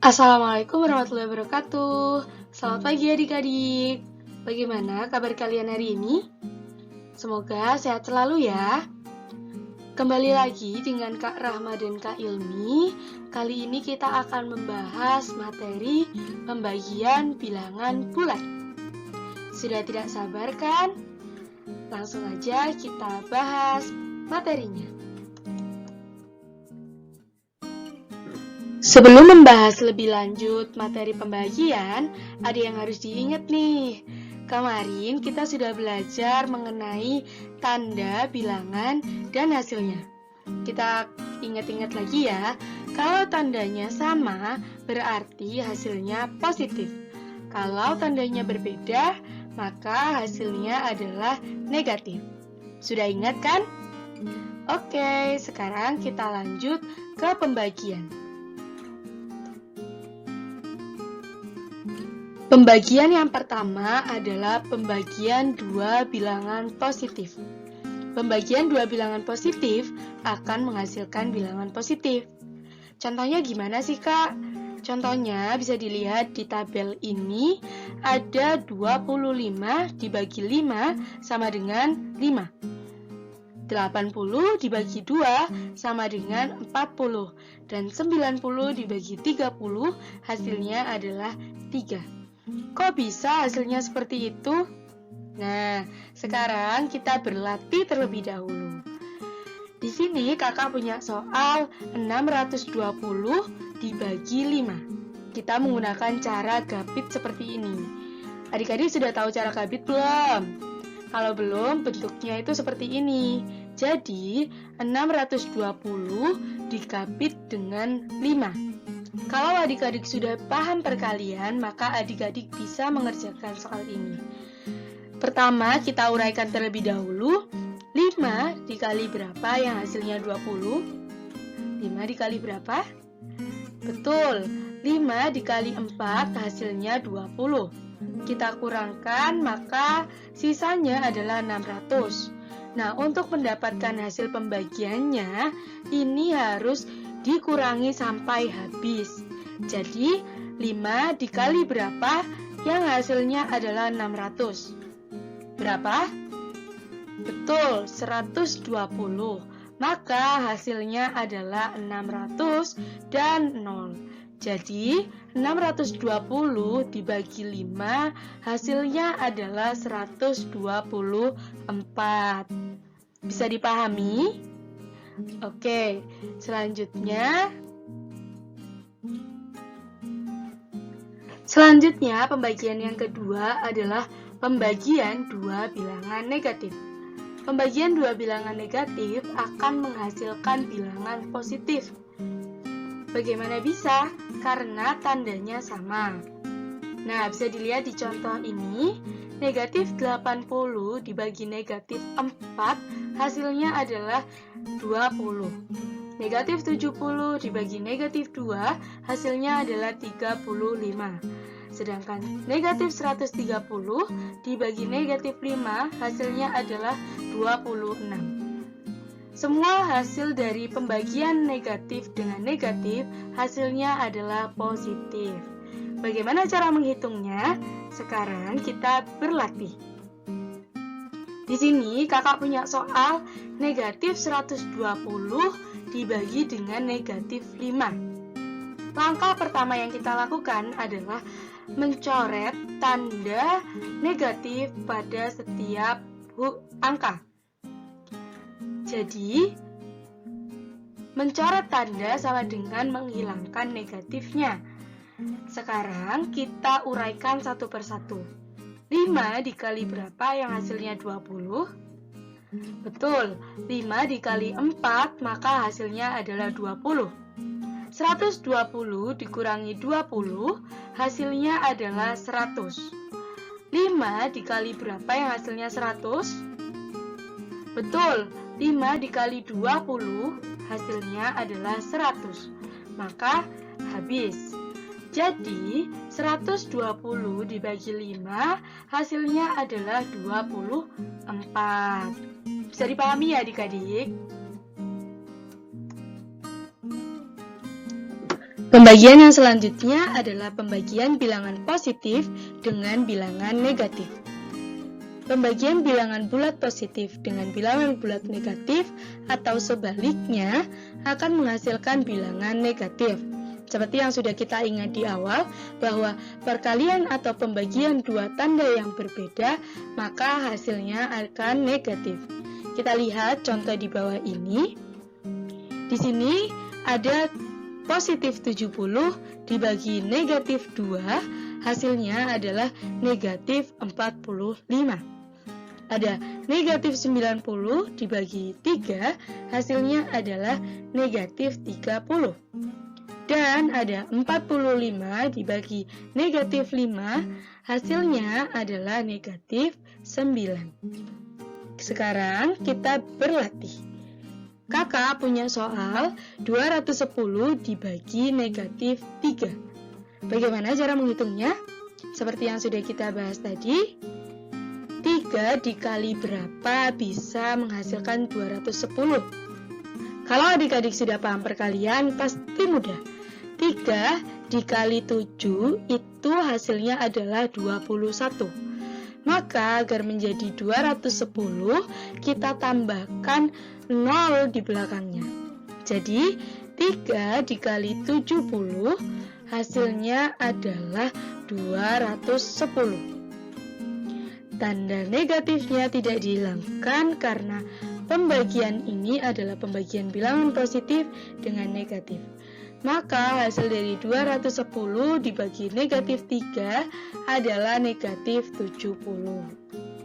Assalamualaikum warahmatullahi wabarakatuh. Selamat pagi adik-adik. Bagaimana kabar kalian hari ini? Semoga sehat selalu ya. Kembali lagi dengan Kak Rahma dan Kak Ilmi. Kali ini kita akan membahas materi pembagian bilangan bulat. Sudah tidak sabar kan? Langsung aja kita bahas materinya. Sebelum membahas lebih lanjut materi pembagian, ada yang harus diingat nih. Kemarin kita sudah belajar mengenai tanda bilangan dan hasilnya. Kita ingat-ingat lagi ya, kalau tandanya sama berarti hasilnya positif. Kalau tandanya berbeda, maka hasilnya adalah negatif. Sudah ingat kan? Oke, sekarang kita lanjut ke pembagian. Pembagian yang pertama adalah pembagian dua bilangan positif. Pembagian dua bilangan positif akan menghasilkan bilangan positif. Contohnya gimana sih, Kak? Contohnya bisa dilihat di tabel ini ada 25 dibagi 5 sama dengan 5. 80 dibagi 2 sama dengan 40. Dan 90 dibagi 30 hasilnya adalah 3. Kok bisa hasilnya seperti itu? Nah, sekarang kita berlatih terlebih dahulu. Di sini kakak punya soal 620 dibagi 5. Kita menggunakan cara gabit seperti ini. Adik-adik sudah tahu cara gabit belum? Kalau belum, bentuknya itu seperti ini. Jadi, 620 digabit dengan 5. Kalau adik-adik sudah paham perkalian, maka adik-adik bisa mengerjakan soal ini. Pertama, kita uraikan terlebih dahulu. 5 dikali berapa yang hasilnya 20? 5 dikali berapa? Betul, 5 dikali 4 hasilnya 20. Kita kurangkan, maka sisanya adalah 600. Nah, untuk mendapatkan hasil pembagiannya, ini harus dikurangi sampai habis. Jadi 5 dikali berapa yang hasilnya adalah 600. Berapa? Betul, 120. Maka hasilnya adalah 600 dan 0. Jadi 620 dibagi 5 hasilnya adalah 124. Bisa dipahami? Oke, selanjutnya pembagian yang kedua adalah pembagian dua bilangan negatif. Pembagian dua bilangan negatif akan menghasilkan bilangan positif. Bagaimana bisa? Karena tandanya sama. Nah, bisa dilihat di contoh ini, negatif 80 dibagi negatif 4 hasilnya adalah 20. Negatif 70 dibagi negatif 2 hasilnya adalah 35. Sedangkan negatif 130 dibagi negatif 5 hasilnya adalah 26. Semua hasil dari pembagian negatif dengan negatif hasilnya adalah positif. Bagaimana cara menghitungnya? Sekarang kita berlatih. Di sini kakak punya soal negatif 120 dibagi dengan negatif 5. Langkah pertama yang kita lakukan adalah mencoret tanda negatif pada setiap angka. Jadi, mencoret tanda sama dengan menghilangkan negatifnya. Sekarang kita uraikan satu persatu. 5 dikali berapa yang hasilnya 20? Betul, 5 dikali 4 maka hasilnya adalah 20. 120 dikurangi 20 hasilnya adalah 100. 5 dikali berapa yang hasilnya 100? Betul, 5 dikali 20 hasilnya adalah 100. Maka habis. Jadi 120 dibagi 5 hasilnya adalah 24. Bisa dipahami ya adik-adik? Pembagian yang selanjutnya adalah pembagian bilangan positif dengan bilangan negatif. Pembagian bilangan bulat positif dengan bilangan bulat negatif atau sebaliknya akan menghasilkan bilangan negatif. Seperti yang sudah kita ingat di awal, bahwa perkalian atau pembagian dua tanda yang berbeda, maka hasilnya akan negatif. Kita lihat contoh di bawah ini. Di sini ada positif 70 dibagi negatif 2, hasilnya adalah negatif 45. Ada negatif 90 dibagi 3, hasilnya adalah negatif 30. Dan ada 45 dibagi negatif 5, hasilnya adalah negatif 9. Sekarang kita berlatih. Kakak punya soal 210 dibagi negatif 3. Bagaimana cara menghitungnya? Seperti yang sudah kita bahas tadi, 3 dikali berapa bisa menghasilkan 210? Kalau adik-adik sudah paham perkalian, pasti mudah. 3 dikali 7 itu hasilnya adalah 21. Maka agar menjadi 210, kita tambahkan 0 di belakangnya. Jadi 3 dikali 70 hasilnya adalah 210. Tanda negatifnya tidak dihilangkan karena pembagian ini adalah pembagian bilangan positif dengan negatif. Maka hasil dari 210 dibagi negatif 3 adalah negatif 70.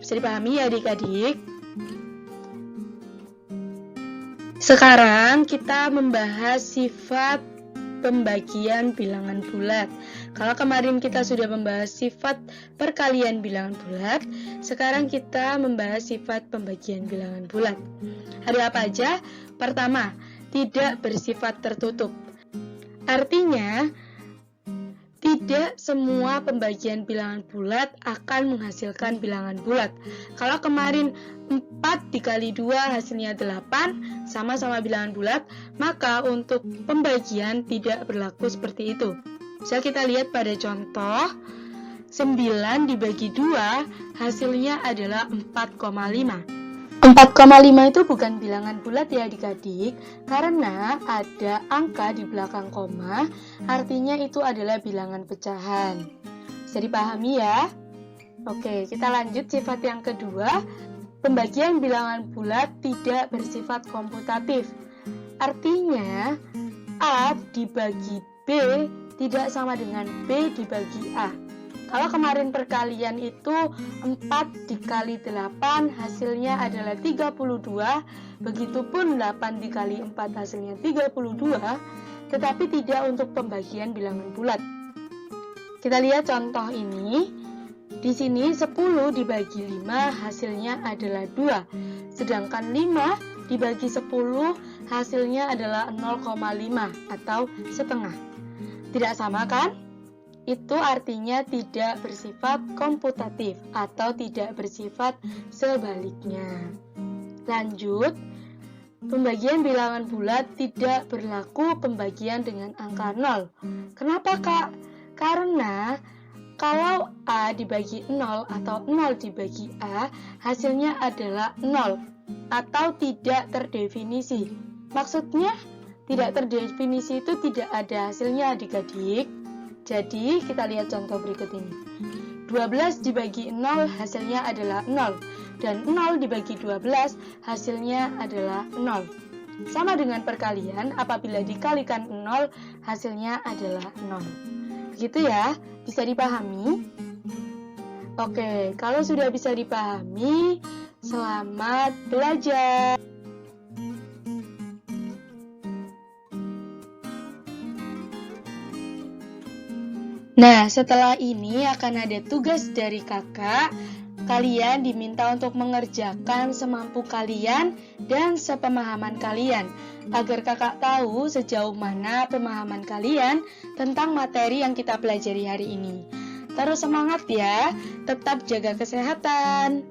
Bisa dipahami ya adik-adik? Sekarang kita membahas sifat pembagian bilangan bulat. Kalau kemarin kita sudah membahas sifat perkalian bilangan bulat, sekarang kita membahas sifat pembagian bilangan bulat. Ada apa aja? Pertama, tidak bersifat tertutup. Artinya, tidak semua pembagian bilangan bulat akan menghasilkan bilangan bulat. Kalau kemarin 4 dikali 2 hasilnya 8, sama-sama bilangan bulat, maka untuk pembagian tidak berlaku seperti itu. Bisa kita lihat pada contoh, 9 dibagi 2 hasilnya adalah 4,5. 4,5 itu bukan bilangan bulat ya adik-adik, karena ada angka di belakang koma, artinya itu adalah bilangan pecahan. Bisa dipahami ya? Oke, kita lanjut sifat yang kedua. Pembagian bilangan bulat tidak bersifat komputatif. Artinya, A dibagi B tidak sama dengan B dibagi A. Kalau kemarin perkalian itu 4 dikali 8 hasilnya adalah 32, begitupun 8 dikali 4 hasilnya 32, tetapi tidak untuk pembagian bilangan bulat. Kita lihat contoh ini. Di sini 10 dibagi 5 hasilnya adalah 2, sedangkan 5 dibagi 10 hasilnya adalah 0,5 atau setengah. Tidak sama kan? Itu artinya tidak bersifat komputatif atau tidak bersifat sebaliknya. Lanjut, pembagian bilangan bulat tidak berlaku pembagian dengan angka 0. Kenapa Kak? Karena kalau A dibagi 0 atau 0 dibagi A, hasilnya adalah 0 atau tidak terdefinisi. Maksudnya, tidak terdefinisi itu tidak ada hasilnya adik-adik. Jadi, kita lihat contoh berikut ini. 12 dibagi 0 hasilnya adalah 0. Dan 0 dibagi 12 hasilnya adalah 0. Sama dengan perkalian, apabila dikalikan 0 hasilnya adalah 0. Begitu ya, bisa dipahami? Oke, kalau sudah bisa dipahami, selamat belajar. Nah, setelah ini akan ada tugas dari kakak. Kalian diminta untuk mengerjakan semampu kalian dan sepemahaman kalian, agar kakak tahu sejauh mana pemahaman kalian tentang materi yang kita pelajari hari ini. Terus semangat ya, tetap jaga kesehatan.